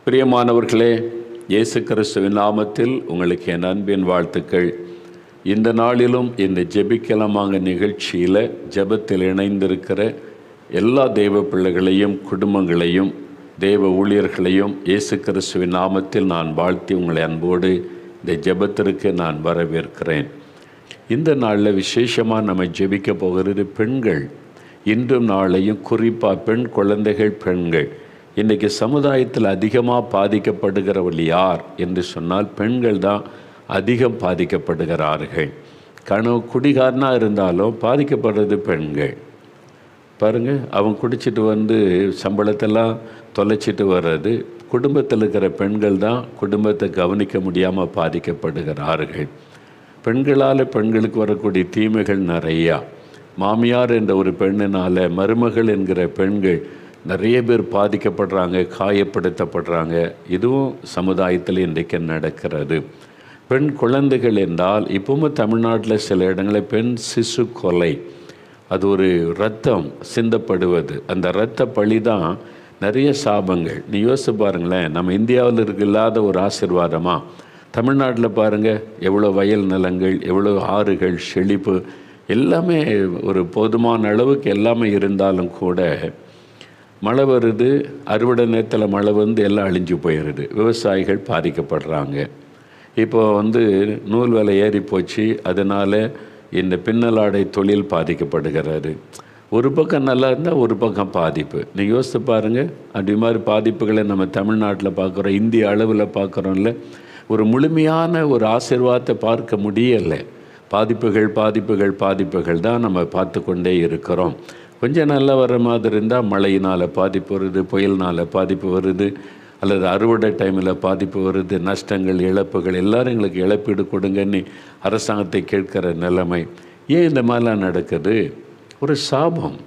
பிரியமானவர்களே, இயேசு கிறிஸ்துவின் நாமத்தில் உங்களுக்கு என் அன்பின் வாழ்த்துக்கள். இந்த நாளிலும் இந்த ஜெபிக்கலாமாங்க நிகழ்ச்சியில் ஜெபத்தில் இணைந்திருக்கிற எல்லா தெய்வ பிள்ளைகளையும் குடும்பங்களையும் தெய்வ ஊழியர்களையும் இயேசு கிறிஸ்துவின் நாமத்தில் நான் வாழ்த்தி உங்களை அன்போடு இந்த ஜெபத்திற்கு நான் வரவேற்கிறேன். இந்த நாளில் விசேஷமாக நம்ம ஜெபிக்க போகிறது பெண்கள். இன்றும் நாளையும் குறிப்பாக பெண் குழந்தைகள், பெண்கள் இன்றைக்கி சமுதாயத்தில் அதிகமாக பாதிக்கப்படுகிறவர்கள் யார் என்று சொன்னால் பெண்கள் தான் அதிகம் பாதிக்கப்படுகிறார்கள். குடிகாரனாக இருந்தாலும் பாதிக்கப்படுறது பெண்கள். பாருங்கள், அவன் குடிச்சிட்டு வந்து சம்பளத்தெல்லாம் தொலைச்சிட்டு வர்றது குடும்பத்தில் இருக்கிற பெண்கள் தான் குடும்பத்தை கவனிக்க முடியாமல் பாதிக்கப்படுகிறார்கள். பெண்களால் பெண்களுக்கு வரக்கூடிய தீமைகள் நிறையா. மாமியார் என்ற ஒரு பெண்ணினால் மருமகள் என்கிற பெண்கள் நிறைய பேர் பாதிக்கப்படுறாங்க, காயப்படுத்தப்படுறாங்க. இதுவும் சமுதாயத்தில் இன்றைக்கு நடக்கிறது. பெண் குழந்தைகள் என்றால் இப்பவும் தமிழ்நாட்டில் சில இடங்களில் பெண் சிசு கொலை, அது ஒரு இரத்தம் சிந்தப்படுவது, அந்த இரத்த பழி தான் நிறைய சாபங்கள். நீ யோசிச்சு பாருங்களேன், நம்ம இந்தியாவில் இல்லாத ஒரு ஆசீர்வாதமாக தமிழ்நாட்டில் பாருங்கள், எவ்வளோ வயல் நிலங்கள், எவ்வளோ ஆறுகள், செழிப்பு எல்லாமே ஒரு போதுமான அளவுக்கு எல்லாமே இருந்தாலும் கூட மழை வருது, அறுவடை நேரத்தில் மழை வந்து எல்லாம் அழிஞ்சு போயிடுது, விவசாயிகள் பாதிக்கப்படுறாங்க. இப்போ நூல் விலை ஏறி போச்சு, அதனால் இந்த பின்னலாடை தொழில் பாதிக்கப்படுகிறது. ஒரு பக்கம் நல்லா இருந்தால் ஒரு பக்கம் பாதிப்பு. நீங்கள் யோசித்து பாருங்கள், அப்படி மாதிரி பாதிப்புகளை நம்ம தமிழ்நாட்டில் பார்க்குறோம், இந்திய அளவில் பார்க்குறோம்ல. ஒரு முழுமையான ஒரு ஆசீர்வாதத்தை பார்க்க முடியலை. பாதிப்புகள் தான் நம்ம பார்த்து கொண்டே இருக்கிறோம். கொஞ்சம் நல்லா வர மாதிரி இருந்தால் மழையினால் பாதிப்பு வருது, புயலினால் பாதிப்பு வருது, அல்லது அறுவடை டைமில் பாதிப்பு வருது, நஷ்டங்கள், இழப்புகள், எல்லோரும் எங்களுக்கு இழப்பீடு கொடுங்கன்னு அரசாங்கத்தை கேட்கிற நிலைமை. ஏன் இந்த மாதிரிலாம் நடக்குது? ஒரு சாபம்.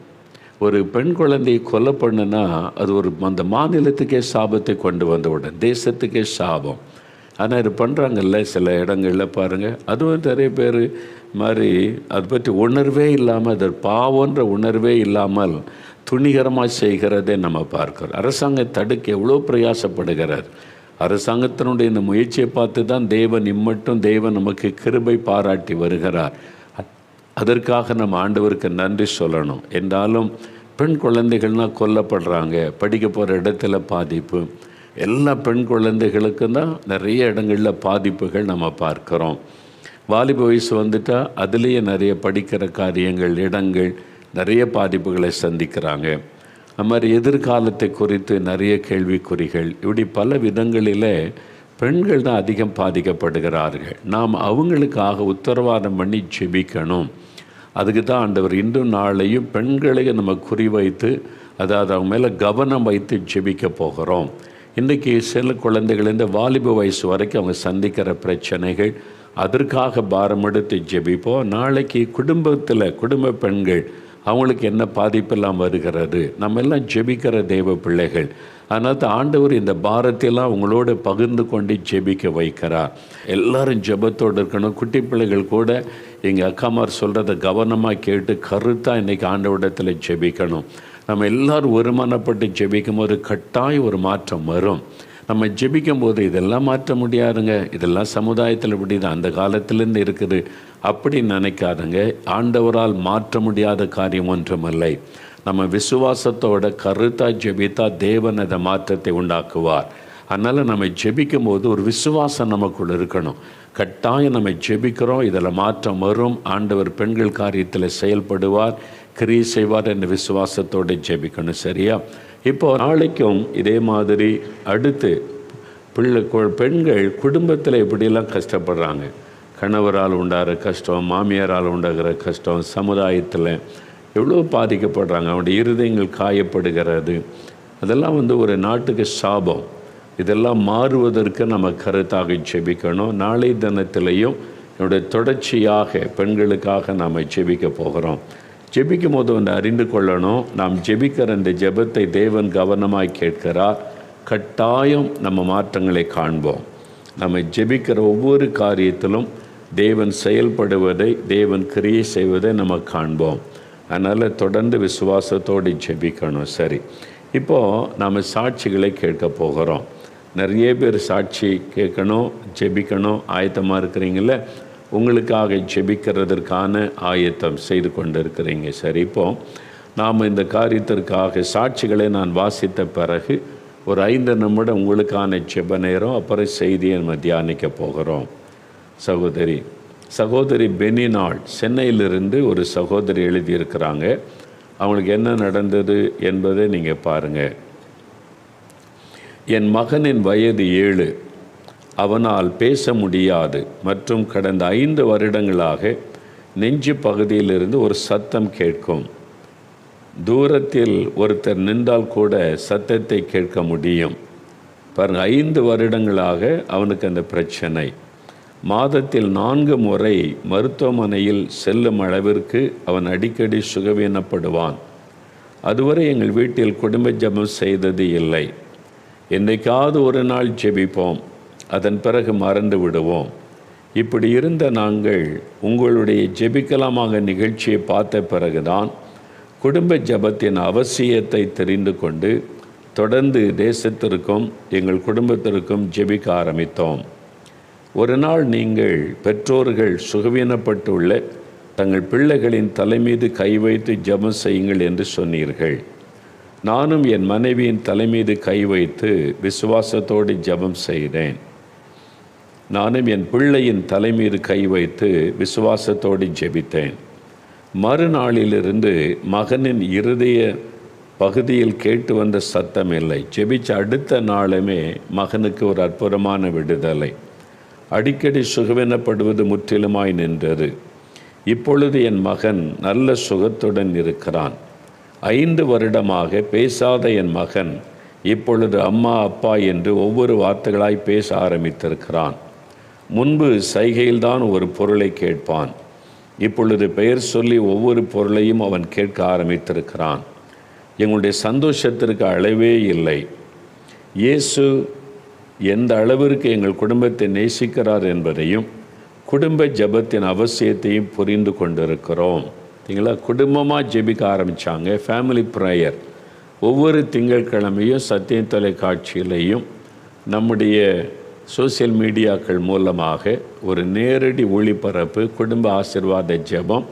ஒரு பெண் குழந்தையை கொலை பண்ணுனா அது அந்த மாநிலத்துக்கே சாபத்தை கொண்டு வந்தவுடன் தேசத்துக்கே சாபம். ஆனால் இது பண்ணுறாங்கல்ல சில இடங்களில் பாருங்கள். அதுவும் நிறைய பேர் மாதிரி அதை பற்றி உணர்வே இல்லாமல், அது பாவன்ற உணர்வே இல்லாமல் துணிகரமாக செய்கிறதே நம்ம பார்க்கிறோம். அரசாங்கம் தடுக்க எவ்வளோ பிரயாசப்படுகிறார். அரசாங்கத்தினுடைய இந்த முயற்சியை பார்த்து தான் தேவன் நமக்கு கிருபை பாராட்டி வருகிறார். அதற்காக நம்ம ஆண்டவருக்கு நன்றி சொல்லணும். என்றாலும் பெண் குழந்தைகள்னால் கொல்லப்படுறாங்க, படிக்க போகிற இடத்துல பாதிப்பு, எல்லா பெண் குழந்தைகளுக்கும் தான் நிறைய இடங்களில் பாதிப்புகள் நம்ம பார்க்குறோம். வாலிப வயசு வந்துட்டால் அதுலேயே நிறைய படிக்கிற காரியங்கள், இடங்கள், நிறைய பாதிப்புகளை சந்திக்கிறாங்க. அது மாதிரி எதிர்காலத்தை குறித்து நிறைய கேள்விக்குறிகள், இப்படி பல விதங்களில் பெண்கள் தான் அதிகம் பாதிக்கப்படுகிறார்கள். நாம் அவங்களுக்காக உத்தரவாதம் பண்ணி ஜெபிக்கணும். அதுக்கு தான் ஆண்டவர் இன்றும் நாளையும் பெண்களையும் நம்ம குறிவைத்து, அதாவது அவங்க மேலே கவனம் வைத்து ஜெபிக்க போகிறோம். இன்றைக்கி சில குழந்தைகள் இந்த வாலிப வயசு வரைக்கும் அவங்க சந்திக்கிற பிரச்சனைகள், அதற்காக பாரம் எடுத்து ஜெபிப்போம். நாளைக்கு குடும்ப பெண்கள் அவங்களுக்கு என்ன பாதிப்பெல்லாம் வருகிறது, நம்ம எல்லாம் ஜெபிக்கிற தெய்வ பிள்ளைகள். அதனால் தான் ஆண்டவர் இந்த பாரத்தையெல்லாம் அவங்களோட பகிர்ந்து கொண்டு ஜெபிக்க வைக்கிறார். எல்லோரும் ஜெபத்தோடு இருக்கணும். குட்டி பிள்ளைகள் கூட எங்கள் அக்காமார் சொல்கிறத கவனமாக கேட்டு கருத்தாக இன்றைக்கி ஆண்டவரிடத்தில் ஜெபிக்கணும். நம்ம எல்லோரும் ஒருமனப்பட்டு ஜெபிக்கும் போது கட்டாயம் ஒரு மாற்றம் வரும். நம்ம ஜெபிக்கும் போது இதெல்லாம் மாற்ற முடியாதுங்க, இதெல்லாம் சமுதாயத்தில் இப்படி தான் அந்த காலத்திலேருந்து இருக்குது அப்படி நினைக்காதுங்க. ஆண்டவரால் மாற்ற முடியாத காரியம் ஒன்றுமில்லை. நம்ம விசுவாசத்தோட கருத்தாக ஜெபித்தா தேவன் அதை மாற்றத்தை உண்டாக்குவார். அதனால் நம்ம ஜெபிக்கும் போது ஒரு விசுவாசம் நமக்குள்ள இருக்கணும். கட்டாயம் நம்ம ஜெபிக்கிறோம், இதில் மாற்றம் வரும், ஆண்டவர் பெண்கள் காரியத்தில் செயல்படுவார், கிரியை செய்வார் என்ற விசுவாசத்தோடு ஜெபிக்கணும். சரியா? இப்போது நாளைக்கும் இதே மாதிரி அடுத்து பெண்கள் குடும்பத்தில் எப்படியெல்லாம் கஷ்டப்படுறாங்க. கணவரால் உண்டாகிற கஷ்டம், மாமியாரால் உண்டாகிற கஷ்டம், சமுதாயத்தில் எவ்வளோ பாதிக்கப்படுறாங்க, அவனுடைய இருதயங்கள் காயப்படுகிறது. அதெல்லாம் ஒரு நாட்டுக்கு சாபம். இதெல்லாம் மாறுவதற்கு நம்ம கருத்தாக ஜெபிக்கணும். நாளை தினத்திலையும் என்னுடைய தொடர்ச்சியாக பெண்களுக்காக நாம் ஜெபிக்க போகிறோம். ஜெபிக்கும் போது அறிந்து கொள்ளணும், நாம் ஜெபிக்கிற இந்த ஜெபத்தை தேவன் கவனமாக கேட்கிறார். கட்டாயம் நம்ம மாற்றங்களை காண்போம். நம்ம ஜெபிக்கிற ஒவ்வொரு காரியத்திலும் தேவன் செயல்படுவதை, தேவன் கிரியை செய்வதை நம்ம காண்போம். அதனால் தொடர்ந்து விசுவாசத்தோடு ஜெபிக்கணும். சரி, இப்போது நாம் சாட்சிகளை கேட்க போகிறோம். நிறைய பேர் சாட்சி கேட்கணும், ஜெபிக்கணும், ஆயத்தமாக இருக்கிறீங்கள, உங்களுக்காக ஜெபிக்கிறதற்கான ஆயத்தம் செய்து கொண்டு இருக்கிறீங்க. சரி, இப்போ நாம் இந்த காரியத்திற்காக சாட்சிகளை நான் வாசித்த பிறகு ஒரு 5 நிமிடம் உங்களுக்கான ஜெப நேரம், அப்புறம் செய்தியை நம்ம தியானிக்க போகிறோம். சகோதரி பெனினாள் சென்னையிலிருந்து ஒரு சகோதரி எழுதியிருக்கிறாங்க. அவங்களுக்கு என்ன நடந்தது என்பதை நீங்கள் பாருங்கள். என் மகனின் வயது 7. அவனால் பேச முடியாது மற்றும் கடந்த 5 வருடங்களாக நெஞ்சு பகுதியிலிருந்து ஒரு சத்தம் கேட்கும். தூரத்தில் ஒருத்தர் நின்றால் கூட சத்தத்தை கேட்க முடியும். பாருங்கள், 5 வருடங்களாக அவனுக்கு அந்த பிரச்சனை. மாதத்தில் 4 முறை மருத்துவமனையில் செல்லும் அளவிற்கு அவன் அடிக்கடி சுகவீனப்படுவான். அதுவரை எங்கள் வீட்டில் குடும்ப ஜெபம் செய்தது இல்லை. என்றைக்காவது ஒரு நாள் ஜெபிப்போம், அதன் பிறகு மறந்து விடுவோம். இப்படி இருந்த நாங்கள் உங்களுடைய ஜெபிக்கலாமாக நிகழ்ச்சியை பார்த்த பிறகுதான் குடும்ப ஜெபத்தின் அவசியத்தை தெரிந்து கொண்டு தொடர்ந்து தேசத்திற்கும் எங்கள் குடும்பத்திற்கும் ஜெபிக்க ஆரம்பித்தோம். ஒரு நாள் நீங்கள் பெற்றோர்கள் சுகவீனப்பட்டுள்ள தங்கள் பிள்ளைகளின் தலைமீது கை வைத்து ஜெபம் செய்யுங்கள் என்று சொன்னீர்கள். நானும் என் மனைவியின் தலைமீது கை வைத்து விசுவாசத்தோடு ஜெபம் செய்தேன். நானும் என் பிள்ளையின் தலைமீது கை வைத்து விசுவாசத்தோடு ஜெபித்தேன். மறுநாளிலிருந்து மகனின் இருதய பகுதியில் கேட்டு வந்த சத்தம் இல்லை. ஜெபிச்ச அடுத்த நாளுமே மகனுக்கு ஒரு அற்புதமான விடுதலை. அடிக்கடி சுகவீனப்படுவது முற்றிலுமாய் நின்றது. இப்பொழுது என் மகன் நல்ல சுகத்துடன் இருக்கிறான். 5 வருடமாக பேசாத என் மகன் இப்பொழுது அம்மா, அப்பா என்று ஒவ்வொரு வார்த்தைகளாய் பேச ஆரம்பித்திருக்கிறான். முன்பு சைகையில்தான் ஒரு பொருளை கேட்பான். இப்பொழுது பெயர் சொல்லி ஒவ்வொரு பொருளையும் அவன் கேட்க ஆரம்பித்திருக்கிறான். எங்களுடைய சந்தோஷத்திற்கு அளவே இல்லை. இயேசு எந்த அளவிற்கு எங்கள் குடும்பத்தை நேசிக்கிறார் என்பதையும் குடும்ப ஜெபத்தின் அவசியத்தையும் புரிந்து கொண்டிருக்கிறோம். சரிங்களா? குடும்பமாக ஜெபிக்க ஆரம்பித்தாங்க. ஃபேமிலி ப்ரேயர் ஒவ்வொரு திங்கட்கிழமையும் சத்தியம் தொலைக்காட்சியிலையும் நம்முடைய சோசியல் மீடியாக்கள் மூலமாக ஒரு நேரடி ஒளிபரப்பு குடும்ப ஆசீர்வாத ஜெபம்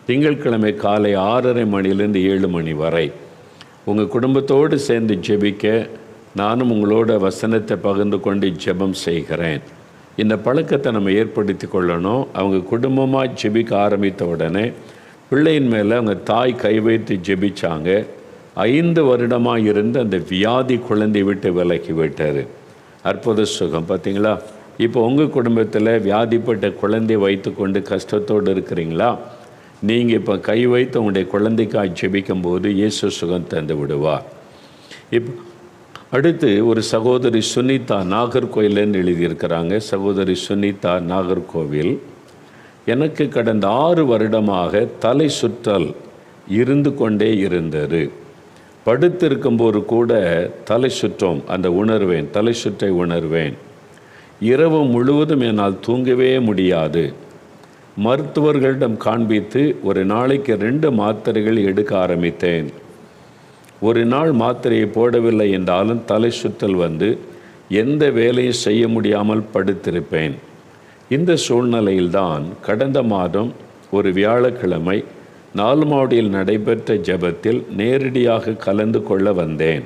திங்கட்கிழமை காலை 6:30 மணிலேருந்து 7 மணி வரை உங்கள் குடும்பத்தோடு சேர்ந்து ஜெபிக்க நானும் உங்களோட வசனத்தை பகிர்ந்து கொண்டு ஜெபம் செய்கிறேன். இந்த பழக்கத்தை நம்ம ஏற்படுத்தி கொள்ளணும். அவங்க குடும்பமாக ஜெபிக்க ஆரம்பித்த உடனே பிள்ளையின் மேலே அவங்க தாய் கை வைத்து ஜெபிச்சாங்க. 5 வருடமாக இருந்து அந்த வியாதி குழந்தை விட்டு விலகி விட்டார். அற்புத சுகம். பார்த்தீங்களா? இப்போ உங்கள் குடும்பத்தில் வியாதிப்பட்ட குழந்தை வைத்து கொண்டு கஷ்டத்தோடு இருக்கிறீங்களா? நீங்கள் இப்போ கை வைத்து உங்களுடைய குழந்தைக்காக ஜெபிக்கும்போது இயேசு சுகம் தந்து விடுவார். இப்போ அடுத்து ஒரு சகோதரி சுனிதா நாகர்கோவிலேருந்து எழுதியிருக்கிறாங்க. சகோதரி சுனிதா நாகர்கோவில், எனக்கு கடந்த 6 வருடமாக தலை சுற்றல் இருந்து கொண்டே இருந்தது. படுத்திருக்கும்போது கூட தலை சுற்றம் தலை சுற்றை உணர்வேன். இரவு முழுவதும் என்னால் தூங்கவே முடியாது. மருத்துவர்களிடம் காண்பித்து ஒரு நாளைக்கு 2 மாத்திரைகள் எடுக்க ஆரம்பித்தேன். ஒரு நாள் மாத்திரையை போடவில்லை என்றாலும் தலை சுற்றல் வந்து எந்த வேலையும் செய்ய முடியாமல் படுத்திருப்பேன். இந்த சூழ்நிலையில்தான் கடந்த மாதம் ஒரு வியாழக்கிழமை 4 மாடியில் நடைபெற்ற ஜெபத்தில் நேரடியாக கலந்து கொள்ள வந்தேன்.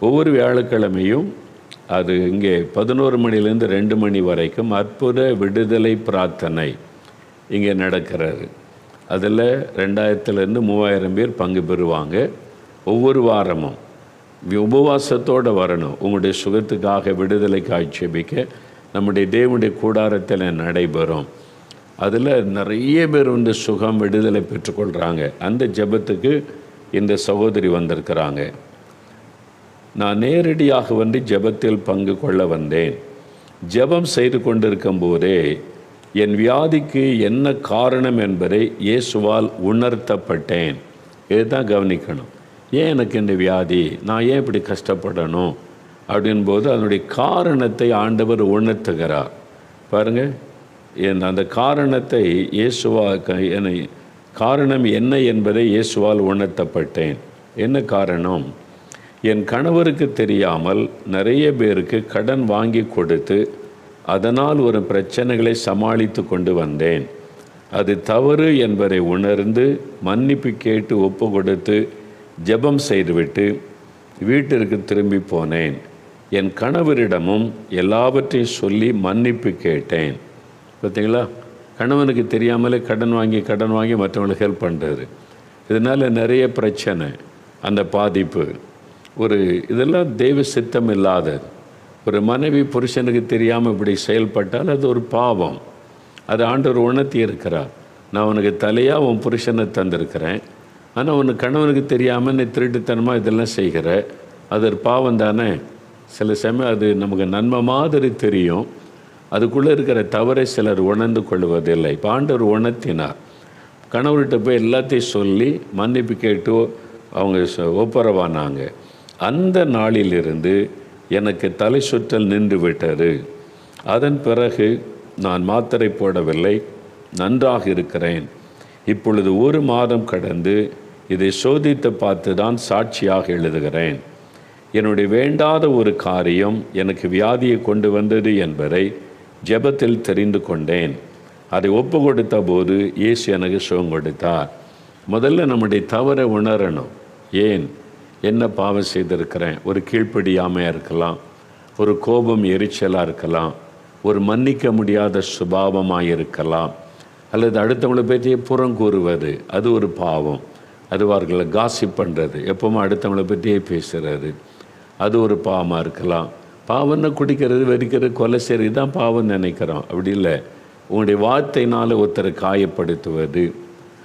ஒவ்வொரு வியாழக்கிழமையும் அது இங்கே 11 மணிலேருந்து 2 மணி வரைக்கும் அற்புத விடுதலை பிரார்த்தனை இங்கே நடக்கிறது. அதில் 2000-3000 பேர் பங்கு பெறுவாங்க. ஒவ்வொரு வாரமும் உபவாசத்தோடு வரணும். உங்களுடைய சுகத்துக்காக விடுதலைக்காக ஜெபிக்க நம்முடைய தேவனுடைய கூடாரத்தில் நடைபெறும். அதில் நிறைய பேர் சுகம் விடுதலை பெற்றுக்கொள்கிறாங்க. அந்த ஜெபத்துக்கு இந்த சகோதரி வந்திருக்கிறாங்க. நான் நேரடியாக ஜெபத்தில் பங்கு கொள்ள வந்தேன். ஜெபம் செய்து கொண்டிருக்கும் போதே என் வியாதிக்கு என்ன காரணம் என்பதை இயேசுவால் உணர்த்தப்பட்டேன். இதுதான் கவனிக்கணும். ஏன் எனக்கு இந்த வியாதி, நான் ஏன் இப்படி கஷ்டப்படணும் அப்படின்போது அதனுடைய காரணத்தை ஆண்டவர் உணர்த்துகிறார். பாருங்கள், அந்த காரணத்தை காரணம் என்ன என்பதை இயேசுவால் உணர்த்தப்பட்டேன். என்ன காரணம்? என் கணவருக்கு தெரியாமல் நிறைய பேருக்கு கடன் வாங்கி கொடுத்து அதனால் ஒரு பிரச்சனைகளை சமாளித்து கொண்டு வந்தேன். அது தவறு என்பதை உணர்ந்து மன்னிப்பு கேட்டு ஒப்பு கொடுத்து ஜெபம் செய்துவிட்டு வீட்டிற்கு திரும்பி போனேன். என் கணவரிடமும் எல்லாவற்றையும் சொல்லி மன்னிப்பு கேட்டேன். பார்த்தீங்களா, கணவனுக்கு தெரியாமலே கடன் வாங்கி மற்றவங்களுக்கு ஹெல்ப் பண்ணுறது, இதனால் நிறைய பிரச்சனை, அந்த பாதிப்பு. இதெல்லாம் தெய்வ சித்தம் இல்லாதது. ஒரு மனைவி புருஷனுக்கு தெரியாமல் இப்படி செயல்பட்டால் அது ஒரு பாவம். அது ஆண்டவர் உணர்த்தி இருக்கிறார். நான் உனக்கு தலையாக உன் புருஷனை தந்திருக்கிறேன், ஆனால் உனக்கு கணவனுக்கு தெரியாமல் நீ திருட்டுத்தனமாக இதெல்லாம் செய்கிற, அது ஒரு பாவம் தானே. சில சமயம் அது நமக்கு நன்மை மாதிரி தெரியும், அதுக்குள்ளே இருக்கிற தவறை சிலர் உணர்ந்து கொள்வதில்லை. இப்போ ஆண்டவர் உணர்த்தினார். கணவர்கிட்ட போய் எல்லாத்தையும் சொல்லி மன்னிப்பு கேட்டு அவங்க ஒப்புரவானாங்க. அந்த நாளிலிருந்து எனக்கு தலை சுற்றல் நின்று விட்டது. அதன் பிறகு நான் மாத்திரை போடவில்லை, நன்றாக இருக்கிறேன். இப்பொழுது 1 மாதம் கடந்து இதை சோதித்து பார்த்து தான் சாட்சியாக எழுதுகிறேன். என்னுடைய வேண்டாத ஒரு காரியம் எனக்கு வியாதியை கொண்டு வந்தது என்பதை ஜெபத்தில் தெரிந்து கொண்டேன். அதை ஒப்பு கொடுத்த போது இயேசு எனக்கு சுகம் கொடுத்தார். முதல்ல நம்முடைய தவறை உணரணும். ஏன், என்ன பாவம் செய்திருக்கிறேன்? ஒரு கீழ்ப்படியாமையாக இருக்கலாம், ஒரு கோபம் எரிச்சலாக இருக்கலாம், ஒரு மன்னிக்க முடியாத சுபாவமாக இருக்கலாம், அல்லது அடுத்தவங்களை பற்றியே புறம் கூறுவது, அது ஒரு பாவம். அதுவார்களை காசிப் பண்ணுறது, எப்பவுமே அடுத்தவங்களை பற்றியே பேசுகிறது, அது ஒரு பாவமாக இருக்கலாம். பாவம்னா குடிக்கிறது, வெறிக்கிறது, கொலை செய்கிறது தான் பாவம் நினைக்கிறோம். அப்படி இல்லை. உங்களுடைய வார்த்தையினால் ஒருத்தரை காயப்படுத்துவது,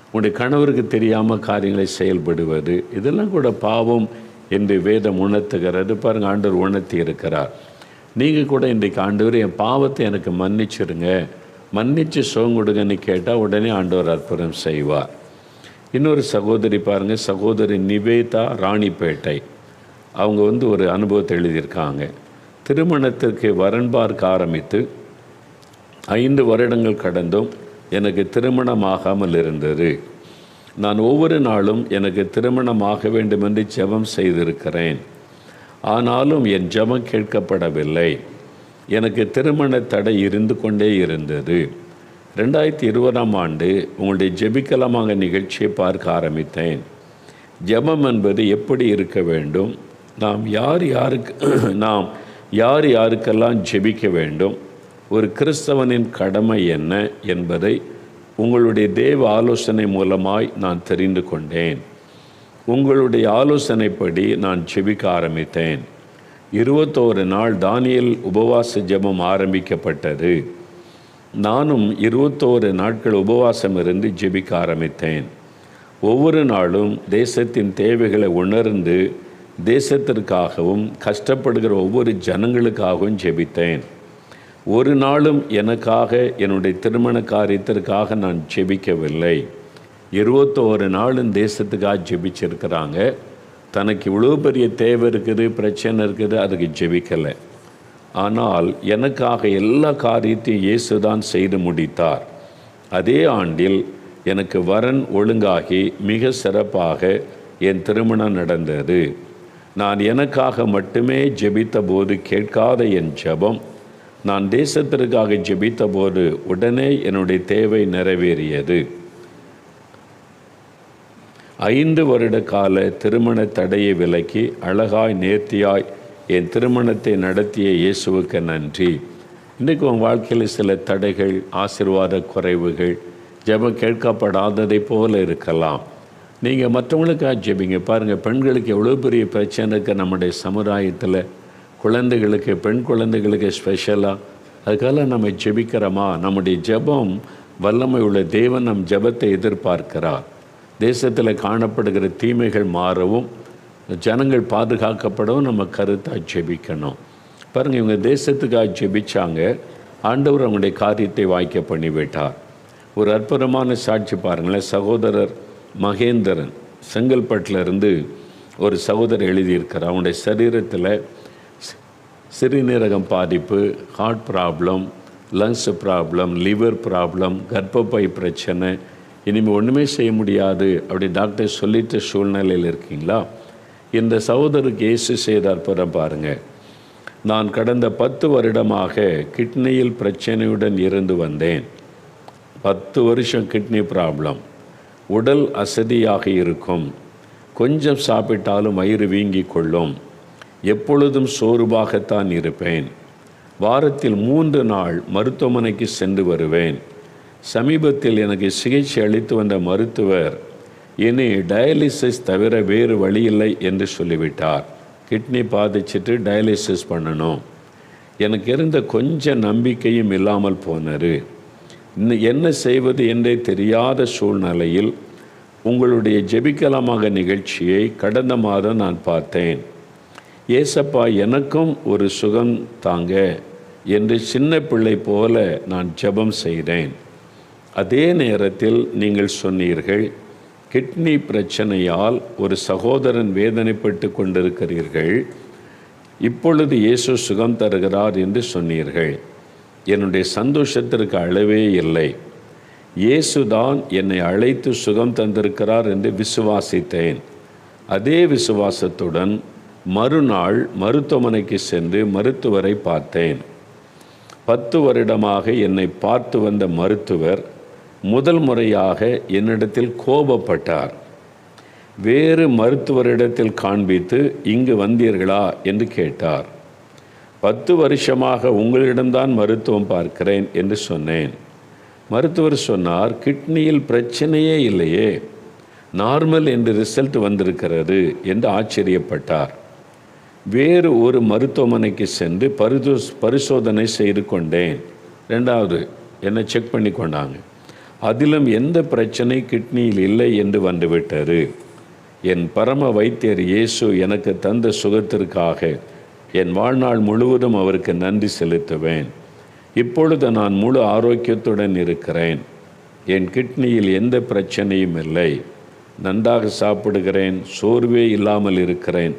உங்களுடைய கணவருக்கு தெரியாமல் காரியங்களை செயல்படுவது, இதெல்லாம் கூட பாவம் என்று வேதம் உணர்த்துகிறது. பாருங்கள், ஆண்டவர் உணர்த்தி இருக்கிறார். நீங்கள் கூட இன்றைக்கு ஆண்டவர் என் பாவத்தை எனக்கு மன்னிச்சிருங்க, மன்னித்து சுகம் கொடுங்கன்னு கேட்டால் உடனே ஆண்டவர் அற்புதம் செய்வார். இன்னொரு சகோதரி பாருங்கள், சகோதரி நிவேதா ராணிப்பேட்டை. அவங்க ஒரு அனுபவத்தை எழுதியிருக்காங்க. திருமணத்திற்கு வரன் பார்க்க ஆரம்பித்து 5 வருடங்கள் கடந்தும் எனக்கு திருமணமாகாமல் இருந்தது. நான் ஒவ்வொரு நாளும் எனக்கு திருமணமாக வேண்டும் என்று ஜெபம் செய்திருக்கிறேன். ஆனாலும் என் ஜெபம் கேட்கப்படவில்லை. எனக்கு திருமண தடை இருந்து கொண்டே இருந்தது. 2020ஆம் ஆண்டு உங்களுடைய ஜெபிக்கலாமாக நிகழ்ச்சியை பார்க்க ஆரம்பித்தேன். ஜெபம் என்பது எப்படி இருக்க வேண்டும், நாம் யார் யாருக்கெல்லாம் ஜெபிக்க வேண்டும், ஒரு கிறிஸ்தவனின் கடமை என்ன என்பதை உங்களுடைய தேவ ஆலோசனை மூலமாய் நான் தெரிந்து கொண்டேன். உங்களுடைய ஆலோசனைப்படி நான் ஜெபிக்க ஆரம்பித்தேன். 21 நாள் தானியேல் உபவாச ஜெபம் ஆரம்பிக்கப்பட்டது. நானும் 21 நாட்கள் உபவாசம் இருந்து ஜெபிக்க ஆரம்பித்தேன். ஒவ்வொரு நாளும் தேசத்தின் தேவைகளை உணர்ந்து தேசத்திற்காகவும் கஷ்டப்படுகிற ஒவ்வொரு ஜனங்களுக்காகவும் ஜெபித்தேன். ஒரு நாளும் எனக்காக, என்னுடைய திருமண காரியத்திற்காக நான் ஜெபிக்கவில்லை. 21 நாளும் தேசத்துக்காக ஜெபிச்சிருக்கிறாங்க. தனக்கு இவ்வளோ பெரிய தேவை இருக்குது, பிரச்சனை இருக்குது, அதுக்கு ஜெபிக்கலை. ஆனால் எனக்காக எல்லா காரியத்தையும் இயேசு தான் செய்து முடித்தார். அதே ஆண்டில் எனக்கு வரன் ஒழுங்காகி மிக சிறப்பாக என் திருமணம் நடந்தது. நான் எனக்காக மட்டுமே ஜெபித்த போது கேட்காத என் ஜெபம், நான் தேசத்திற்காக ஜெபித்த போது உடனே என்னுடைய தேவை நிறைவேறியது. 5 வருட கால திருமண தடையை விலக்கி அழகாய் நேர்த்தியாய் என் திருமணத்தை நடத்திய இயேசுவுக்கு நன்றி. இன்றைக்கு உங்கள் வாழ்க்கையில் சில தடைகள், ஆசீர்வாத குறைவுகள், ஜெபம் கேட்கப்படாததை போல இருக்கலாம். நீங்கள் மற்றவங்களுக்காக ஜெபிங்க. பாருங்கள், பெண்களுக்கு எவ்வளோ பெரிய பிரச்சனை இருக்குது நம்முடைய சமுதாயத்தில். குழந்தைகளுக்கு, பெண் குழந்தைகளுக்கு ஸ்பெஷலாக. அதுக்காக நம்ம ஜெபிக்கிறோமா? நம்முடைய ஜெபம் வல்லமை உள்ள தேவன் நம் ஜெபத்தை எதிர்பார்க்கிறார். தேசத்தில் காணப்படுகிற தீமைகள் மாறவும், ஜனங்கள் பாதுகாக்கப்படவும் நம்ம கருத்தாக ஜெபிக்கணும். பாருங்கள், இவங்க தேசத்துக்காக ஜெபிச்சாங்க, ஆண்டவர் அவங்களுடைய காரியத்தை வாய்க்க பண்ணிவிட்டார். ஒரு அற்புதமான சாட்சி பாருங்களேன். சகோதரர் மகேந்திரன் செங்கல்பட்டிலிருந்து ஒரு சகோதரர் எழுதியிருக்கிறார். அவங்களுடைய சரீரத்தில் சிறுநீரகம் பாதிப்பு, heart problem, lungs problem, liver problem, கர்ப்பப்பை பிரச்சனை, இனிமேல் ஒன்றுமே செய்ய முடியாது அப்படி டாக்டர் சொல்லிட்ட சூழ்நிலையில் இருக்கீங்களா? இந்த சகோதரருக்கு இயேசு செய்த அற்புதம் பாருங்கள். நான் கடந்த 10 வருடமாக கிட்னியில் பிரச்சனையுடன் இருந்து வந்தேன். 10 வருஷம் கிட்னி ப்ராப்ளம். உடல் அசதியாக இருக்கும். கொஞ்சம் சாப்பிட்டாலும் வயிறு வீங்கி கொள்ளும். எப்பொழுதும் சோர்வாகத்தான் இருப்பேன். வாரத்தில் 3 நாள் மருத்துவமனைக்கு சென்று வருவேன். சமீபத்தில் எனக்கு சிகிச்சை அளித்து வந்த மருத்துவர் இனி டயாலிசிஸ் தவிர வேறு வழியில்லை என்று சொல்லிவிட்டார். கிட்னி பாதிச்சுட்டு டயாலிசிஸ் பண்ணணும். எனக்கு இருந்த கொஞ்சம் நம்பிக்கையும் இல்லாமல் போனது. என்ன செய்வது என்றே தெரியாத சூழ்நிலையில் உங்களுடைய ஜெபிக்கலாமாக நிகழ்ச்சியை கடந்த மாதம் நான் பார்த்தேன். ஏசப்பா எனக்கும் ஒரு சுகம் தாங்க என்று சின்ன பிள்ளை போல நான் ஜெபம் செய்தேன். அதே நேரத்தில் நீங்கள் சொன்னீர்கள், கிட்னி பிரச்சனையால் ஒரு சகோதரன் வேதனைப்பட்டு கொண்டிருக்கிறீர்கள், இப்பொழுது இயேசு சுகம் தருகிறார் என்று சொன்னீர்கள். என்னுடைய சந்தோஷத்திற்கு அளவே இல்லை. இயேசுதான் என்னை அழைத்து சுகம் தந்திருக்கிறார் என்று விசுவாசித்தேன். அதே விசுவாசத்துடன் மறுநாள் மருத்துவமனைக்கு சென்று மருத்துவரை பார்த்தேன். 10 வருடமாக என்னை பார்த்து வந்த மருத்துவர் முதல் முறையாக என்னிடத்தில் கோபப்பட்டார். வேறு மருத்துவரிடத்தில் காண்பித்து இங்கு வந்தீர்களா என்று கேட்டார். 10 வருஷமாக உங்களிடம்தான் மருத்துவம் பார்க்கிறேன் என்று சொன்னேன். மருத்துவர் சொன்னார், கிட்னியில் பிரச்சனையே இல்லையே, நார்மல் என்று ரிசல்ட் வந்திருக்கிறது என்று ஆச்சரியப்பட்டார். வேறு ஒரு மருத்துவமனைக்கு சென்று பரிசோதனை செய்து கொண்டேன். 2வது என்னை செக் பண்ணி கொண்டாங்க. அதிலும் எந்த பிரச்சனை கிட்னியில் இல்லை என்று வந்துவிட்டது. என் பரம வைத்தியர் இயேசு எனக்கு தந்த சுகத்திற்காக என் வாழ்நாள் முழுவதும் அவருக்கு நன்றி செலுத்துவேன். இப்பொழுது நான் முழு ஆரோக்கியத்துடன் இருக்கிறேன். என் கிட்னியில் எந்த பிரச்சனையும் இல்லை. நன்றாக சாப்பிடுகிறேன். சோர்வே இல்லாமல் இருக்கிறேன்.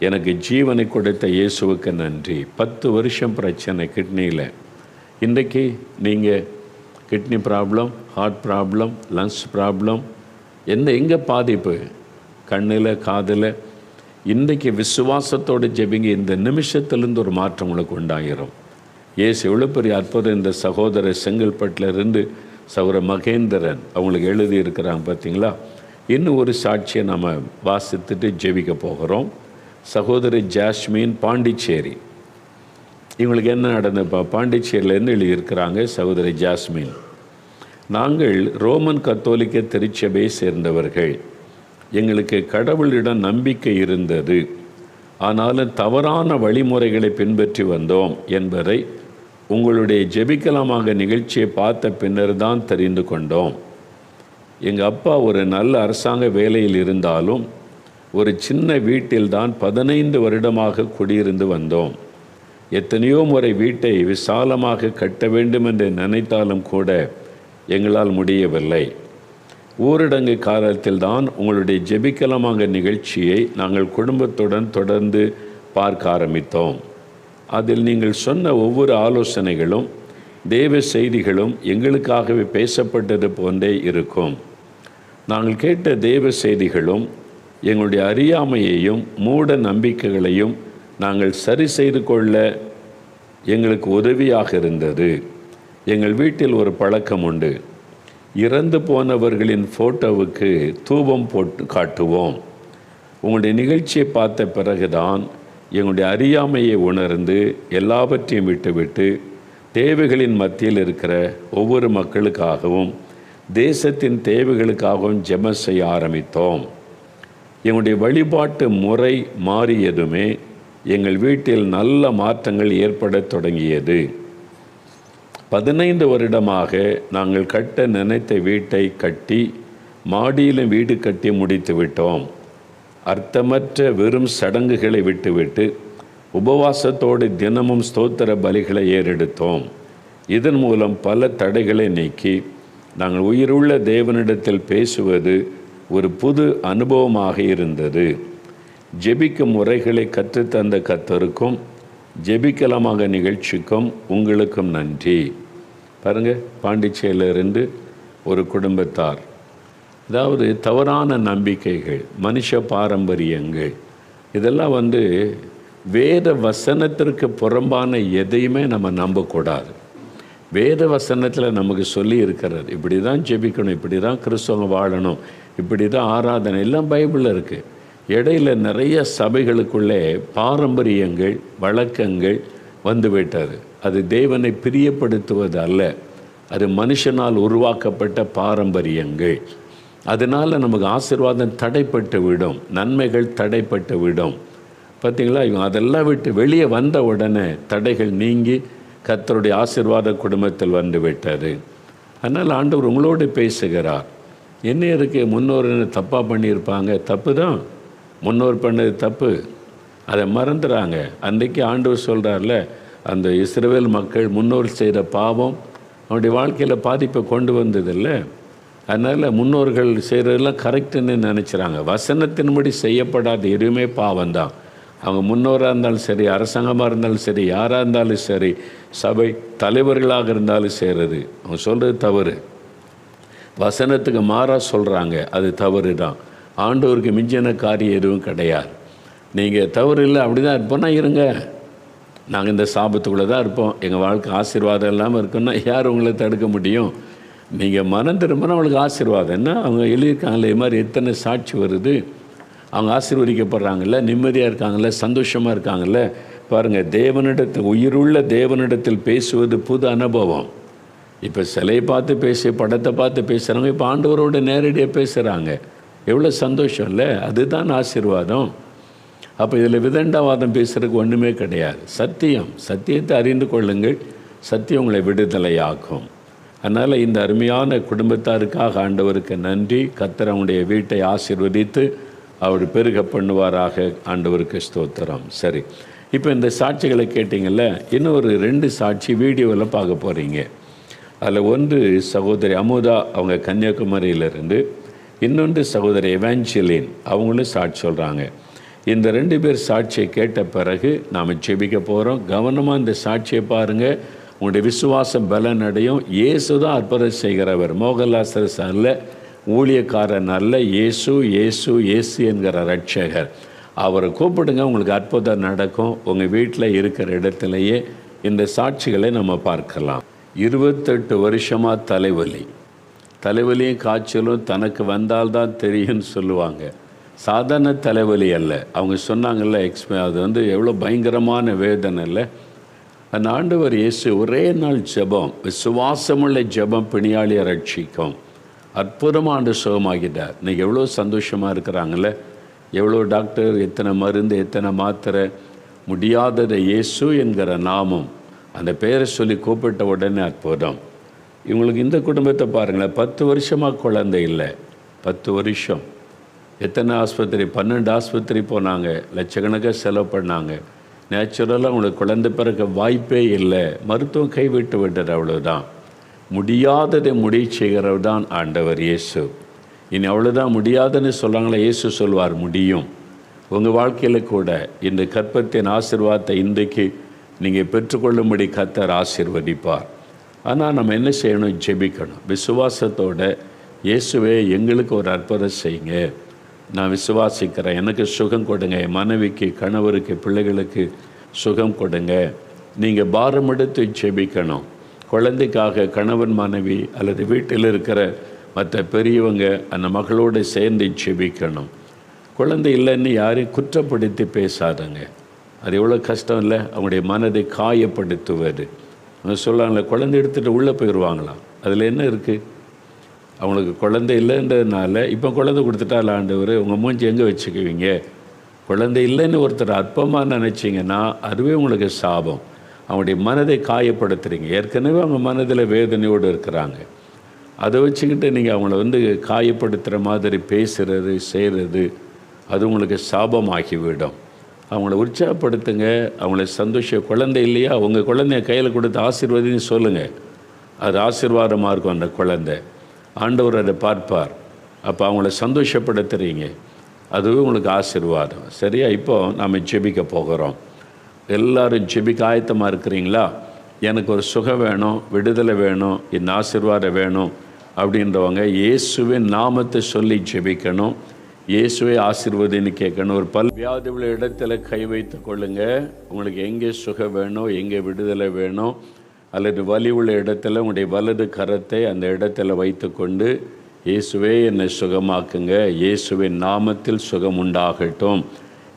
எனக்கு ஜீவனை கொடுத்த இயேசுவுக்கு நன்றி. 10 வருஷம் பிரச்சனை கிட்னியில். இன்றைக்கு நீங்கள் kidney problem, heart problem, lungs problem, எங்கே பாதிப்பு? கண்ணில், காதில். இன்றைக்கு விசுவாசத்தோடு ஜெபிங்க. இந்த நிமிஷத்துலேருந்து ஒரு மாற்றம் உங்களுக்கு உண்டாயிரும். இயேசு எவ்வளோ பெரிய அற்புதம். இந்த சகோதரர் செங்கல்பட்டில் இருந்து சகோதரர் மகேந்திரன் அவங்களுக்கு எழுதியிருக்கிறாங்க பார்த்தீங்களா. இன்னும் ஒரு சாட்சியை நம்ம வாசித்துட்டு ஜெபிக்க போகிறோம். சகோதரி ஜாஸ்மின், பாண்டிச்சேரி. இவங்களுக்கு என்ன நடந்தப்பா? பாண்டிச்சேரியிலேருந்து எழுதியிருக்கிறாங்க. சகோதரி ஜாஸ்மின், நாங்கள் ரோமன் கத்தோலிக்க திருச்சபையை சேர்ந்தவர்கள். எங்களுக்கு கடவுளிடம் நம்பிக்கை இருந்தது. ஆனாலும் தவறான வழிமுறைகளை பின்பற்றி வந்தோம் என்பதை உங்களுடைய ஜெபிக்கலாமாக நிகழ்ச்சியை பார்த்த பின்னர் தான் தெரிந்து கொண்டோம். எங்கள் அப்பா ஒரு நல்ல அரசாங்க வேலையில் இருந்தாலும் ஒரு சின்ன வீட்டில்தான் 15 வருடமாக குடியிருந்து வந்தோம். எத்தனையோ முறை வீட்டை விசாலமாக கட்ட வேண்டும் என்று நினைத்தாலும் கூட எங்களால் முடியவில்லை. ஊரடங்கு காலத்தில் தான் உங்களுடைய ஜெபிக்கலாமாக நிகழ்ச்சியை நாங்கள் குடும்பத்துடன் தொடர்ந்து பார்க்க ஆரம்பித்தோம். அதில் நீங்கள் சொன்ன ஒவ்வொரு ஆலோசனைகளும் தேவ செய்திகளும் எங்களுக்காகவே பேசப்பட்டது போன்றே இருக்கும். நாங்கள் கேட்ட தேவ செய்திகளும் எங்களுடைய அறியாமையையும் மூட நம்பிக்கைகளையும் நாங்கள் சரி செய்து கொள்ள எங்களுக்கு உதவியாக இருந்தது. எங்கள் வீட்டில் ஒரு பழக்கம் உண்டு. இறந்து போனவர்களின் ஃபோட்டோவுக்கு தூபம் போட்டு காட்டுவோம். உங்களுடைய நிகழ்ச்சியை பார்த்த பிறகுதான் எங்களுடைய அறியாமையை உணர்ந்து எல்லாவற்றையும் விட்டுவிட்டு தேவைகளின் மத்தியில் இருக்கிற ஒவ்வொரு மக்களுக்காகவும் தேசத்தின் தேவைகளுக்காகவும் ஜெபம் செய்ய ஆரம்பித்தோம். எங்களுடைய வழிபாட்டு முறை மாறியதுமே எங்கள் வீட்டில் நல்ல மாற்றங்கள் ஏற்படத் தொடங்கியது. 15 வருடமாக நாங்கள் கட்ட நினைத்த வீட்டை கட்டி மாடியிலும் வீடு கட்டி முடித்து விட்டோம். அர்த்தமற்ற வெறும் சடங்குகளை விட்டுவிட்டு உபவாசத்தோடு தினமும் ஸ்தோத்திர பலிகளை ஏறெடுத்தோம். இதன் மூலம் பல தடைகளை நீக்கி நாங்கள் உயிருள்ள தேவனிடத்தில் பேசுவது ஒரு புது அனுபவமாக இருந்தது. ஜெபிக்கும் முறைகளை கற்றுத்தந்த கர்த்தருக்கும் ஜெபிக்கலாமாக நிகழ்ச்சிக்கும் உங்களுக்கும் நன்றி. பாருங்கள், பாண்டிச்சேரியிலிருந்து ஒரு குடும்பத்தார், அதாவது தவறான நம்பிக்கைகள், மனுஷ பாரம்பரியங்கள், இதெல்லாம் வேத வசனத்திற்கு புறம்பான எதையுமே நம்ம நம்பக்கூடாது. வேத வசனத்தில் நமக்கு சொல்லி இருக்கிறது, இப்படி தான் ஜெபிக்கணும், இப்படி தான் கிறிஸ்தவம் வாழணும், இப்படி தான் ஆராதனை, எல்லாம் பைபிளில் இருக்குது. இடையில் நிறைய சபைகளுக்குள்ளே பாரம்பரியங்கள் வழக்கங்கள் வந்துவிட்டது. அது தேவனை பிரியப்படுத்துவது அல்ல, அது மனுஷனால் உருவாக்கப்பட்ட பாரம்பரியங்கள். அதனால் நமக்கு ஆசீர்வாதம் தடைப்பட்டு விடும், நன்மைகள் தடைப்பட்டு விடும். பார்த்திங்களா, இவங்க அதெல்லாம் விட்டு வெளியே வந்த உடனே தடைகள் நீங்கி கர்த்தருடைய ஆசீர்வாத குடும்பத்தில் வந்து விட்டது. அதனால் ஆண்டவர் உங்களோடு பேசுகிறார். என்ன இருக்குது, முன்னோர் என்ன தப்பாக பண்ணியிருப்பாங்க, தப்பு தான், முன்னோர் பண்ணது தப்பு, அதை மறந்துடுறாங்க. அன்றைக்கி ஆண்டவர் சொல்கிறார்ல, அந்த இஸ்ரவேல் மக்கள் முன்னோர் செய்த பாவம் அவனுடைய வாழ்க்கையில் பாதிப்பை கொண்டு வந்ததில்ல. அதனால் முன்னோர்கள் செய்கிறதெல்லாம் கரெக்டுன்னு நினச்சிறாங்க. வசனத்தின்படி செய்யப்படாத எதுவுமே பாவம்தான். அவங்க முன்னோராக இருந்தாலும் சரி, அரசாங்கமாக இருந்தாலும் சரி, யாராக இருந்தாலும் சரி, சபை தலைவர்களாக இருந்தாலும் செய்கிறது அவங்க சொல்கிறது தவறு. வசனத்துக்கு மாறாக சொல்கிறாங்க, அது தவறு தான். ஆண்டவருக்கு மிஞ்சின காரியம் எதுவும் கிடையாது. நீங்கள் தவறு இல்லை, அப்படி தான் இருப்போம்னா இருங்க, நாங்கள் இந்த சாபத்துக்குள்ளே தான் இருப்போம், எங்கள் வாழ்க்கை ஆசீர்வாதம் இல்லாமல் இருக்குன்னா யார் உங்களை தடுக்க முடியும்? நீங்கள் மனம் திரும்பினா அவங்களுக்கு ஆசீர்வாதம் என்ன? அவங்க எழுதியிருக்காங்களே, இது மாதிரி எத்தனை சாட்சி வருது, அவங்க ஆசீர்வதிக்கப்படுறாங்கல்ல, நிம்மதியாக இருக்காங்கல்ல, சந்தோஷமாக இருக்காங்கல்ல. பாருங்கள், தேவனிடத்தில் உயிருள்ள தேவனிடத்தில் பேசுவது புது அனுபவம். இப்போ சிலையை பார்த்து பேசி படத்தை பார்த்து பேசுகிறாங்க, இப்போ ஆண்டவரோடு நேரடியாக பேசுகிறாங்க. எவ்வளோ சந்தோஷம் இல்லை? அதுதான் ஆசீர்வாதம். அப்போ இதில் விதண்டாவாதம் பேசுகிறதுக்கு ஒன்றுமே கிடையாது. சத்தியத்தை அறிந்து கொள்ளுங்கள், சத்தியம் உங்களை விடுதலையாக்கும். அதனால் இந்த அருமையான குடும்பத்தாருக்காக ஆண்டவருக்கு நன்றி. கர்த்தர் அவங்களுடைய வீட்டை ஆசீர்வதித்து அவர் பெருக பண்ணுவாராக. ஆண்டவருக்கு ஸ்தோத்திரம். சரி, இப்போ இந்த சாட்சிகளை கேட்டிங்கள்ல, இன்னொரு 2 சாட்சி வீடியோவில் பார்க்க போகிறீங்க. அதில் ஒன்று சகோதரி அமுதா, அவங்க கன்னியாகுமரியிலிருந்து, இன்னொன்று சகோதரி எவாஞ்சலின், அவங்களும் சாட்சி சொல்கிறாங்க. இந்த 2 பேர் சாட்சியை கேட்ட பிறகு நாம் ஜெபிக்க போகிறோம். கவனமாக இந்த சாட்சியை பாருங்கள், உங்களுடைய விசுவாசம் பலன் அடையும். இயேசு தான் அற்புதம் செய்கிறவர், மோகன்லாசரஸ் அல்ல, ஊழியக்காரன் அல்ல, இயேசு இயேசு இயேசு என்கிற ரட்சகர். அவரை கூப்பிடுங்க, உங்களுக்கு அற்புதம் நடக்கும். உங்கள் வீட்டில் இருக்கிற இடத்துலையே இந்த சாட்சிகளை நம்ம பார்க்கலாம். 28 வருஷமாக தலைவலியும் காய்ச்சலும் தனக்கு வந்தால்தான் தெரியும்னு சொல்லுவாங்க. சாதாரண தலைவலி அல்ல. அவங்க சொன்னாங்கல்ல, அது எவ்வளோ பயங்கரமான வேதனை இல்லை. அந்த ஆண்டவர் இயேசு ஒரே நாள் ஜெபம், விசுவாசமுள்ள ஜெபம் பிணியாளியை ரட்சிக்கும். அற்புதமாக சுகமாகிட்டார். இன்றைக்கி எவ்வளோ சந்தோஷமாக இருக்கிறாங்கள. எவ்வளோ டாக்டர், எத்தனை மருந்து, எத்தனை மாத்திரை, முடியாததை இயேசு என்கிற நாமம், அந்த பெயரை சொல்லி கூப்பிட்ட உடனே அற்புதம். இவங்களுக்கு இந்த குடும்பத்தை பாருங்களேன், 10 வருஷமாக குழந்தை இல்லை. 10 வருஷம். எத்தனை ஆஸ்பத்திரி, 12 ஆஸ்பத்திரி போனாங்க, லட்சக்கணக்காக செலவு பண்ணாங்க. நேச்சுரலாக அவங்களுக்கு குழந்தை பிறக்க வாய்ப்பே இல்லை. மருத்துவம் கைவிட்டு விட்டது, அவ்வளோதான். முடியாததை முடிய செய்கிறவர் தான் ஆண்டவர் இயேசு. இனி அவ்வளோதான், முடியாதுன்னு சொல்கிறாங்களே, இயேசு சொல்வார் முடியும். உங்கள் வாழ்க்கையில் கூட இந்த கர்ப்பத்தின் ஆசீர்வாதத்தை இன்றைக்கு நீங்கள் பெற்றுக்கொள்ளும்படி கர்த்தர் ஆசீர்வதிப்பார். ஆனால் நம்ம என்ன செய்யணும்? ஜெபிக்கணும் விசுவாசத்தோட. இயேசுவே, எங்களுக்கு ஒரு அற்புதம் செய்யுங்க, நான் விசுவாசிக்கிறேன், எனக்கு சுகம் கொடுங்க, என் மனைவிக்கு, கணவருக்கு, பிள்ளைகளுக்கு சுகம் கொடுங்க. நீங்கள் பாரம் எடுத்து ஜெபிக்கணும். குழந்தைக்காக கணவன் மனைவி அல்லது வீட்டில் இருக்கிற மற்ற பெரியவங்க அந்த மகளோடு சேர்ந்து ஜெபிக்கணும். குழந்தை இல்லைன்னு யாரையும் குற்றப்படுத்தி பேசாதங்க. அது எவ்வளோ கஷ்டம் இல்லை? அவங்களுடைய மனதை காயப்படுத்துவது. அவங்க சொல்லுவாங்களே, குழந்தை எடுத்துகிட்டு உள்ளே போயிடுவாங்களாம். அதில் என்ன இருக்குது? அவங்களுக்கு குழந்தை இல்லைன்றதுனால இப்போ குழந்தை கொடுத்துட்டால ஆண்டவர், உங்கள் மூஞ்சி எங்கே வச்சுக்குவீங்க? குழந்தை இல்லைன்னு ஒருத்தர் அற்பமாக நினச்சிங்கன்னா அதுவே உங்களுக்கு சாபம். அவங்களுடைய மனதை காயப்படுத்துகிறீங்க. ஏற்கனவே அவங்க மனதில் வேதனையோடு இருக்கிறாங்க. அதை வச்சுக்கிட்டு நீங்கள் அவங்கள காயப்படுத்துகிற மாதிரி பேசுகிறது, செய்கிறது, அது உங்களுக்கு சாபமாகிவிடும். அவங்கள உற்சாகப்படுத்துங்க, அவங்கள குழந்தை இல்லையா, உங்கள் குழந்தைய கையில் கொடுத்து ஆசீர்வாதின்னு சொல்லுங்கள். அது ஆசீர்வாதமாக இருக்கும். அந்த குழந்தை ஆண்டவர் அதை பார்ப்பார். அப்போ அவங்கள சந்தோஷப்படுத்துகிறீங்க, அதுவே உங்களுக்கு ஆசீர்வாதம். சரியா? இப்போது நாம் ஜெபிக்க போகிறோம். எல்லோரும் ஜெபிக்க ஆயத்தமாக இருக்கிறீங்களா? எனக்கு ஒரு சுகம் வேணும், விடுதலை வேணும், இந்த ஆசீர்வாதம் வேணும் அப்படின்றவங்க இயேசுவின் நாமத்தை சொல்லி ஜெபிக்கணும். இயேசுவை ஆசீர்வதின்னு கேட்கணும். ஒரு வியாதி உள்ள இடத்துல கை வைத்து கொள்ளுங்க. உங்களுக்கு எங்கே சுகம் வேணும், எங்கே விடுதலை வேணும், அல்லது வலி உள்ள இடத்துல உங்களுடைய வலது கரத்தை அந்த இடத்துல வைத்து கொண்டு, இயேசுவே என்னை சுகமாக்குங்க, இயேசுவின் நாமத்தில் சுகம் உண்டாகட்டும்,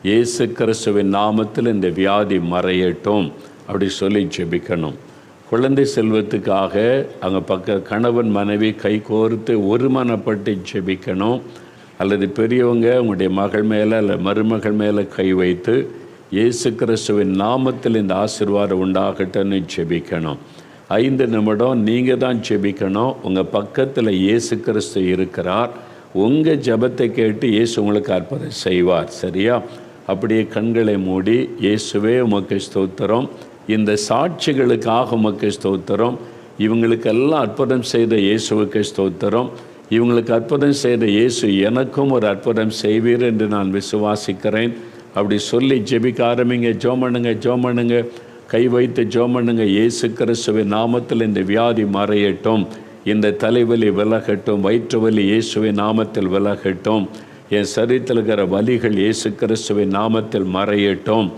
இயேசு கிறிஸ்துவின் நாமத்தில் இந்த வியாதி மறையட்டும் அப்படி சொல்லி ஜெபிக்கணும். குழந்தை செல்வத்துக்காக அங்கே கணவன் மனைவி கை கோர்த்து ஒருமனப்பட்டு ஜெபிக்கணும். அல்லது பெரியவங்க உங்களுடைய மகள் மேலே அல்லது மருமகள் மேலே கை வைத்து இயேசு கிறிஸ்துவின் நாமத்தில் இந்த ஆசீர்வாதம் உண்டாகட்டும்னு ஜெபிக்கணும். 5 நிமிடம் நீங்கள் தான் ஜெபிக்கணும். உங்கள் பக்கத்தில் இயேசு கிறிஸ்து இருக்கிறார். உங்கள் ஜெபத்தை கேட்டு இயேசு உங்களுக்கு அற்புதம் செய்வார். சரியா? அப்படியே கண்களை மூடி, இயேசுவே உமக்கு ஸ்தோத்திரம், இந்த சாட்சிகளுக்காக உமக்கு ஸ்தோத்திரம், இவங்களுக்கெல்லாம் அற்புதம் செய்த இயேசுவுக்கு ஸ்தோத்திரம், இவங்களுக்கு அற்புதம் செய்த இயேசு எனக்கும் ஒரு அற்புதம் செய்வீர் என்று நான் விசுவாசிக்கிறேன் அப்படி சொல்லி ஜெபிக்க ஆரம்பிங்க. ஜெபம் பண்ணுங்க, கை வைத்து ஜெபம் பண்ணுங்க. இயேசு கிறிஸ்துவின் நாமத்தில் இந்த வியாதி மறையட்டும், இந்த தலைவலி விலகட்டும், வயிற்று வலி இயேசுவின் நாமத்தில் விலகட்டும், என் சரீரத்தில் இருக்கிற வலிகள் இயேசு கிறிஸ்துவின் நாமத்தில் மறையட்டும்.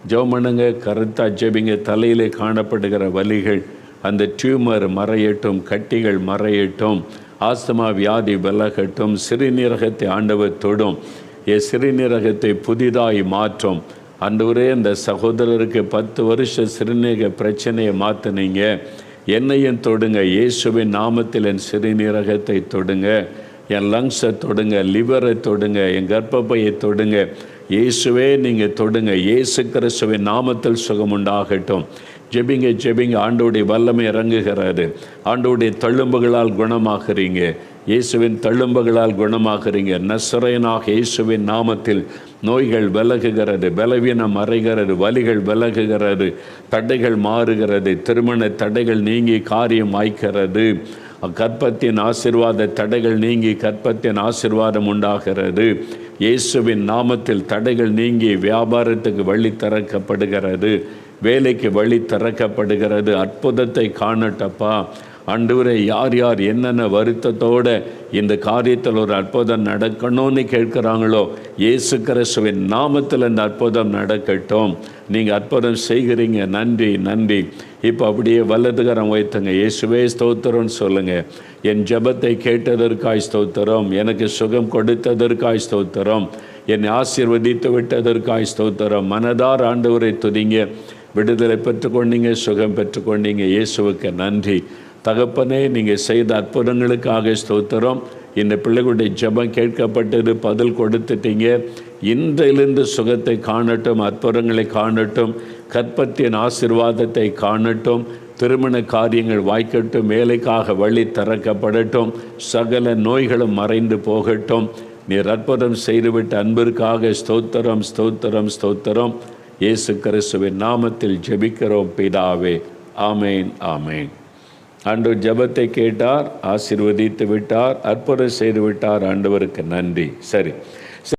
ஜெபம் பண்ணுங்க, கருத்தாக ஜெபிங்க. தலையிலே காணப்படுகிற வலிகள், அந்த டியூமர் மறையட்டும், கட்டிகள் மறையட்டும், ஆஸ்துமா வியாதி விலகட்டும், சிறுநீரகத்தை ஆண்டவர் தொடும், என் சிறுநீரகத்தை புதிதாய் மாற்றும். ஆண்டவரே, இந்த சகோதரருக்கு 10 வருஷம் சிறுநீரக பிரச்சனையை மாற்றினீங்க, என்னையும் தொடுங்க, இயேசுவின் நாமத்தில் என் சிறுநீரகத்தை தொடுங்க, என் லங்ஸை தொடுங்க, லிவரை தொடுங்க, என் கர்ப்பப்பையை தொடுங்க, இயேசுவே நீங்கள் தொடுங்க, இயேசு கிறிஸ்துவின் நாமத்தில் சுகம் உண்டாகட்டும். ஜெபிங்க. ஆண்டோடைய வல்லமை இறங்குகிறாரு. ஆண்டோடைய தழும்புகளால் குணமாகிறீங்க, இயேசுவின் தழும்புகளால் குணமாகிறீங்க. நசரேயனாக இயேசுவின் நாமத்தில் நோய்கள் விலகுகிறது, பலவீனம் மறைகிறது, வலிகள் விலகுகிறது, தடைகள் மாறுகிறது, திருமண தடைகள் நீங்கி காரியம் வாய்க்கிறது, கற்பத்தின் ஆசீர்வாத தடைகள் நீங்கி கற்பத்தின் ஆசீர்வாதம் உண்டாகிறது. இயேசுவின் நாமத்தில் தடைகள் நீங்கி வியாபாரத்துக்கு வழி திறக்கப்படுகிறது, வேலைக்கு வழி திறக்கப்படுகிறது. அற்புதத்தை காணட்டப்பா. ஆண்டவரே, யார் யார் என்னென்ன வருத்தத்தோடு இந்த காரியத்தில் ஒரு அற்புதம் நடக்கணும்னு கேட்குறாங்களோ, இயேசு கிறிஸ்துவின் நாமத்தில் இந்த அற்புதம் நடக்கட்டும். நீங்கள் அற்புதம் செய்கிறீங்க, நன்றி. இப்போ அப்படியே வலதுகரம் வைத்துங்க, இயேசுவே ஸ்தோத்திரம்னு சொல்லுங்கள். என் ஜெபத்தை கேட்டதற்காய் ஸ்தோத்திரம், எனக்கு சுகம் கொடுத்ததற்காய் ஸ்தோத்திரம், என்னை ஆசீர்வதித்து விட்டதற்காய் ஸ்தோத்திரம். மனதார் ஆண்டவரை துதிங்க. விடுதலை பெற்றுக்கொண்டீங்க, சுகம் பெற்றுக்கொண்டீங்க. இயேசுவுக்கு நன்றி. தகப்பனே, நீங்கள் செய்த அற்புதங்களுக்காக ஸ்தோத்திரம். இந்த பிள்ளைகளுடைய ஜெபம் கேட்கப்பட்டது, பதில் கொடுத்துட்டீங்க. இன்றிலிருந்து சுகத்தை காணட்டும், அற்புதங்களை காணட்டும், கற்பத்தின் ஆசீர்வாதத்தை காணட்டும், திருமண காரியங்கள் வாய்க்கட்டும், வேலைக்காக வழி திறக்கப்படட்டும், சகல நோய்களும் மறைந்து போகட்டும். நீர் அற்புதம் செய்துவிட்ட அன்பிற்காக ஸ்தோத்திரம். இயேசு கிறிஸ்துவின் நாமத்தில் ஜெபிக்கிறோம் பிதாவே. ஆமேன். ஆண்டவர் ஜெபத்தை கேட்டார், ஆசீர்வதித்து விட்டார், அற்புதம் செய்து விட்டார். ஆண்டவருக்கு நன்றி. சரி,